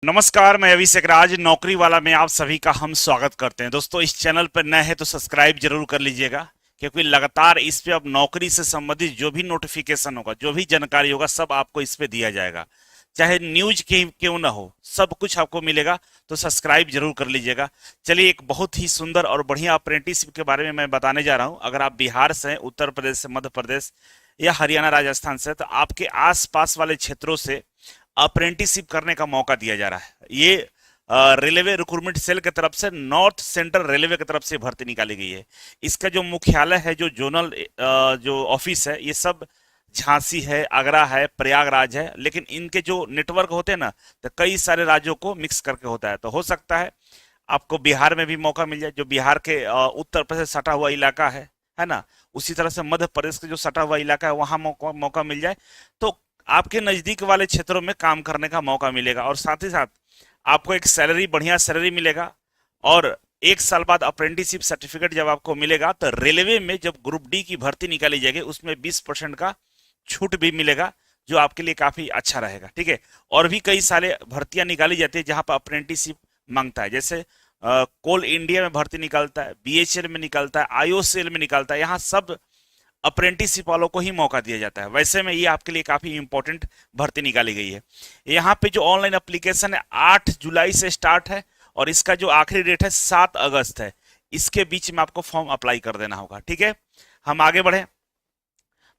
नमस्कार, मैं अभिषेक राज नौकरी वाला में आप सभी का हम स्वागत करते हैं। दोस्तों, इस चैनल पर नए हैं तो सब्सक्राइब जरूर कर लीजिएगा, क्योंकि लगातार इस पे अब नौकरी से संबंधित जो भी नोटिफिकेशन होगा, जो भी जानकारी होगा, सब आपको इस पे दिया जाएगा। चाहे न्यूज क्यों ना हो, सब कुछ आपको मिलेगा। तो सब्सक्राइब जरूर कर लीजिएगा। चलिए, एक बहुत ही सुंदर और बढ़िया अप्रेंटिसशिप के बारे में मैं बताने जा रहा हूँ। अगर आप बिहार से हैं, उत्तर प्रदेश से, मध्य प्रदेश या हरियाणा राजस्थान से, तो आपके आसपास वाले क्षेत्रों से अप्रेंटिसशिप करने का मौका दिया जा रहा है। ये रेलवे रिक्रूटमेंट सेल की तरफ से, नॉर्थ सेंट्रल रेलवे की तरफ से भर्ती निकाली गई है। इसका जो मुख्यालय है, जो जोनल जो ऑफिस है, ये सब झांसी है, आगरा है, प्रयागराज है। लेकिन इनके जो नेटवर्क होते हैं ना, तो कई सारे राज्यों को मिक्स करके होता है। तो हो सकता है आपको बिहार में भी मौका मिल जाए, जो बिहार के उत्तर प्रदेश सटा हुआ इलाका है ना। उसी तरह से मध्य प्रदेश के जो सटा हुआ इलाका है, वहां मौका मिल जाए तो आपके नजदीक वाले क्षेत्रों में काम करने का मौका मिलेगा। और साथ ही साथ आपको एक सैलरी, बढ़िया सैलरी मिलेगा। और एक साल बाद अप्रेंटिसशिप सर्टिफिकेट जब आपको मिलेगा, तो रेलवे में जब ग्रुप डी की भर्ती निकाली जाएगी, उसमें 20% का छूट भी मिलेगा, जो आपके लिए काफी अच्छा रहेगा। ठीक है। और भी कई सारे भर्तियां निकाली जाती है जहां पर अप्रेंटिसशिप मांगता है। जैसे कोल इंडिया में भर्ती निकलता है, बीएचएल में निकलता है, आईओसीएल में निकलता है। यहाँ सब अप्रेंटिसशिप वालों को ही मौका दिया जाता है। वैसे में ये आपके लिए काफी इंपॉर्टेंट भर्ती निकाली गई है। यहाँ पे जो ऑनलाइन एप्लीकेशन है, 8 जुलाई से स्टार्ट है, और इसका जो आखिरी डेट है 7 अगस्त है। इसके बीच में आपको फॉर्म अप्लाई कर देना होगा। ठीक है। हम आगे बढ़े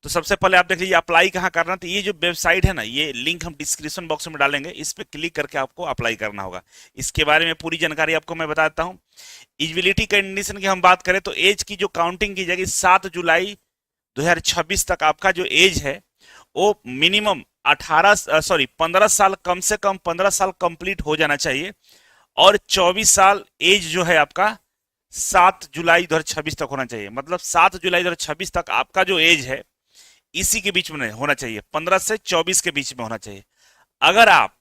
तो सबसे पहले आप देख लीजिए अप्लाई कहाँ करना। तो ये जो वेबसाइट है ना, ये लिंक हम डिस्क्रिप्शन बॉक्स में डालेंगे, इस पर क्लिक करके आपको अप्लाई करना होगा। इसके बारे में पूरी जानकारी आपको मैं बताता हूँ। एलिजिबिलिटी कंडीशन की हम बात करें तो एज की जो काउंटिंग की जाएगी, 7 जुलाई 2026 तक आपका जो एज है वो मिनिमम 15 साल, कम से कम 15 साल कंप्लीट हो जाना चाहिए। और 24 साल एज जो है आपका 7 जुलाई 2026 तक होना चाहिए। मतलब 7 जुलाई 2026 तक आपका जो एज है, इसी के बीच में होना चाहिए, 15 से 24 के बीच में होना चाहिए। अगर आप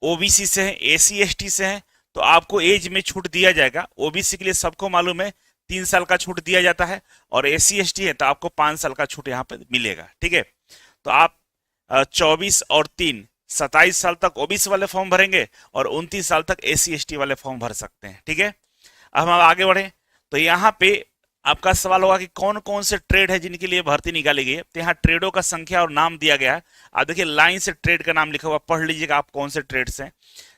ओबीसी से हैं, एसी एसटी से हैं, तो आपको एज में छूट दिया जाएगा। ओबीसी के लिए सबको मालूम है 3 साल का छूट दिया जाता है, और एसी एसटी है तो आपको 5 साल का छूट यहाँ पे मिलेगा। ठीक है। तो आप 24 और 3, 27 साल तक ओबीसी वाले फॉर्म भरेंगे, और 29 साल तक एसी एसटी वाले फॉर्म भर सकते हैं। ठीक है। अब हम आगे बढ़े तो यहाँ पे आपका सवाल होगा कि कौन कौन से ट्रेड है जिनके लिए भर्ती निकाली गई है। तो यहाँ ट्रेडों का संख्या और नाम दिया गया है। आप देखिए, लाइन से ट्रेड का नाम लिखा हुआ, पढ़ लीजिएगा आप कौन से ट्रेड्स हैं।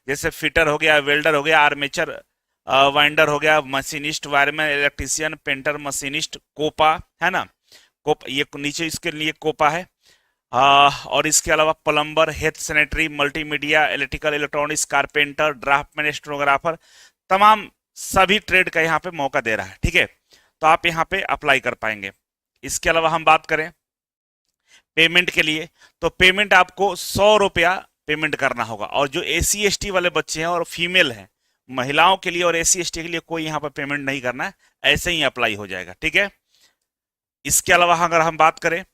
जैसे फिटर हो गया, वेल्डर हो गया, आर्मेचर वाइंडर हो गया, machinist, wireman, electrician, painter, machinist, COPA है ना। कोप ये नीचे इसके लिए कोपा है। और इसके अलावा plumber, health sanitary, multimedia, electrical, electronics, carpenter, draftsman, stenographer, तमाम सभी ट्रेड का यहाँ पे मौका दे रहा है। ठीक है। तो आप यहाँ पे अप्लाई कर पाएंगे। इसके अलावा हम बात करें पेमेंट के लिए, तो पेमेंट आपको 100 रुपया पेमेंट करना होगा। और जो एसी एसटी वाले बच्चे हैं और फीमेल हैं, महिलाओं के लिए और एसी एसटी के लिए कोई यहाँ पर पेमेंट नहीं करना है, ऐसे ही अप्लाई हो जाएगा। ठीक है। इसके अलावा अगर हम बात करें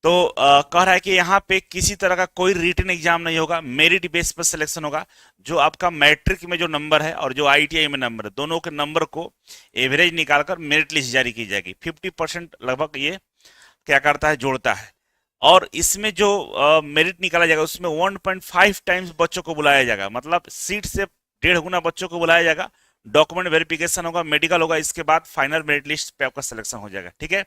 तो कह रहा है कि यहाँ पे किसी तरह का कोई रिटन एग्जाम नहीं होगा, मेरिट बेस पर सिलेक्शन होगा। जो आपका मैट्रिक में जो नंबर है और जो आईटीआई में नंबर है, दोनों के नंबर को एवरेज निकालकर मेरिट लिस्ट जारी की जाएगी। 50% लगभग ये क्या करता है, जोड़ता है। और इसमें जो मेरिट निकाला जाएगा, उसमें 1.5 टाइम्स बच्चों को बुलाया जाएगा। मतलब सीट से 1.5 गुना बच्चों को बुलाया जाएगा। डॉक्यूमेंट वेरिफिकेशन होगा, मेडिकल होगा, इसके बाद फाइनल मेरिट लिस्ट पे आपका सिलेक्शन हो जाएगा। ठीक है।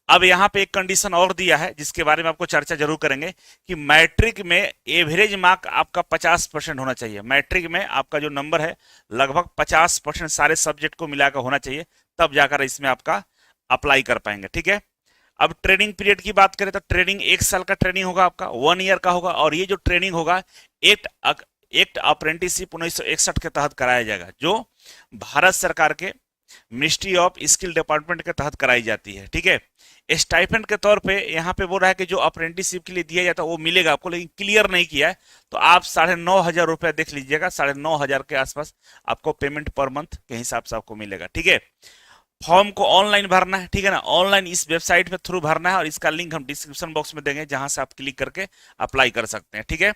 अब यहाँ पे एक कंडीशन और दिया है जिसके बारे में आपको चर्चा जरूर करेंगे, कि मैट्रिक में एवरेज मार्क आपका 50% होना चाहिए। मैट्रिक में आपका जो नंबर है, लगभग 50% सारे सब्जेक्ट को मिलाकर होना चाहिए, तब जाकर इसमें आपका अप्लाई कर पाएंगे। ठीक है। अब ट्रेनिंग पीरियड की बात करें तो ट्रेनिंग 1 साल का ट्रेनिंग होगा, आपका 1 ईयर का होगा। और ये जो ट्रेनिंग होगा, एक्ट अप्रेंटिसशिप 1961 के तहत कराया जाएगा, जो भारत सरकार के मिनिस्ट्री ऑफ स्किल डिपार्टमेंट के तहत कराई जाती है। ठीक है। स्टाइपेंड के तौर पे यहाँ पे बोल रहा है कि जो अप्रेंटिसशिप के लिए दिया जाता है वो मिलेगा आपको, लेकिन क्लियर नहीं किया है। तो आप 9,500 रुपया देख लीजिएगा, 9,500 के आसपास आपको पेमेंट पर मंथ के हिसाब से आपको मिलेगा। ठीक है। फॉर्म को ऑनलाइन भरना है, ठीक है ना। ऑनलाइन इस वेबसाइट पे थ्रू भरना है, और इसका लिंक हम डिस्क्रिप्शन बॉक्स में देंगे, जहां से आप क्लिक करके अप्लाई कर सकते हैं। ठीक है।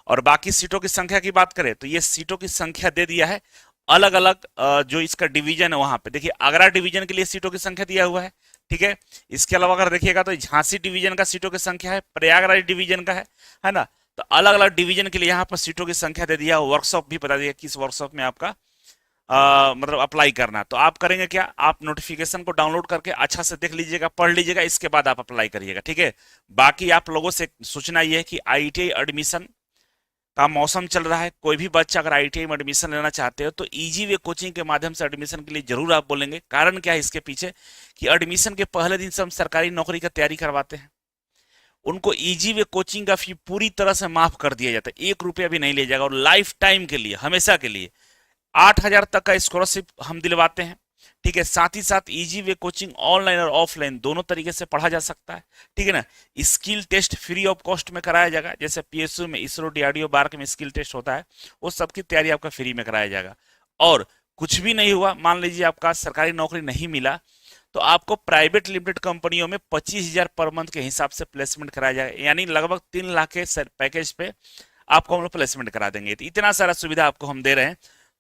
और बाकी सीटों की संख्या की बात करें तो ये सीटों की संख्या दे दिया है। अलग अलग जो इसका डिवीजन है, वहां पे देखिए आगरा डिवीजन के लिए सीटों की संख्या दिया हुआ है। ठीक है। इसके अलावा अगर देखिएगा तो झांसी डिवीजन का सीटों की संख्या है, प्रयागराज डिवीजन का है ना। तो अलग अलग डिवीजन के लिए यहाँ पर सीटों की संख्या दे दिया, वर्कशॉप भी बता दिया किस वर्कशॉप में आपका मतलब अप्लाई करना। तो आप करेंगे क्या, आप नोटिफिकेशन को डाउनलोड करके अच्छा से देख लीजिएगा, पढ़ लीजिएगा, इसके बाद आप अप्लाई करिएगा, ठीक है। बाकी आप लोगों से सूचना ये है कि आईटीआई एडमिशन का मौसम चल रहा है। कोई भी बच्चा अगर आईटीआई में एडमिशन लेना चाहते हो तो इजी वे कोचिंग के माध्यम से एडमिशन के लिए जरूर आप बोलेंगे। कारण क्या है इसके पीछे, कि एडमिशन के पहले दिन से हम सरकारी नौकरी का तैयारी करवाते हैं, उनको इजी वे कोचिंग का फी पूरी तरह से माफ कर दिया जाता है, 1 रुपया भी नहीं लिया जाएगा, और लाइफ टाइम के लिए, हमेशा के लिए 8,000 तक का स्कॉलरशिप हम दिलवाते हैं, ठीक है। साथ ही साथ इजी वे कोचिंग ऑनलाइन और ऑफलाइन दोनों तरीके से पढ़ा जा सकता है, ठीक है ना। Skill test free of cost में कराया जाएगा, जैसे पीएसयू में, इसरो, डीआरडीओ, बार्क में स्किल टेस्ट होता है, वो सबकी तैयारी आपका फ्री में कराया जाएगा। और कुछ भी नहीं हुआ, मान लीजिए आपका सरकारी नौकरी नहीं मिला, तो आपको प्राइवेट लिमिटेड कंपनियों में 25,000 पर मंथ के हिसाब से प्लेसमेंट कराया जाएगा, यानी लगभग 3 लाख के पैकेज पे आपको हम लोग प्लेसमेंट करा देंगे। तो इतना सारा सुविधा आपको हम दे रहे हैं,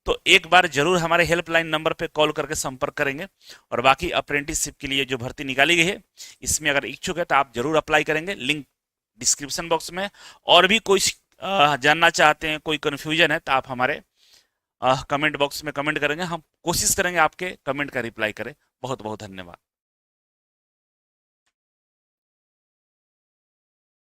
तो एक बार जरूर हमारे हेल्पलाइन नंबर पे कॉल करके संपर्क करेंगे। और बाकी अप्रेंटिसशिप के लिए जो भर्ती निकाली गई है, इसमें अगर इच्छुक है तो आप जरूर अप्लाई करेंगे, लिंक डिस्क्रिप्शन बॉक्स में। और भी कोई जानना चाहते हैं, कोई कंफ्यूजन है, तो आप हमारे कमेंट बॉक्स में कमेंट करेंगे, हम कोशिश करेंगे आपके कमेंट का रिप्लाई करें। बहुत बहुत धन्यवाद।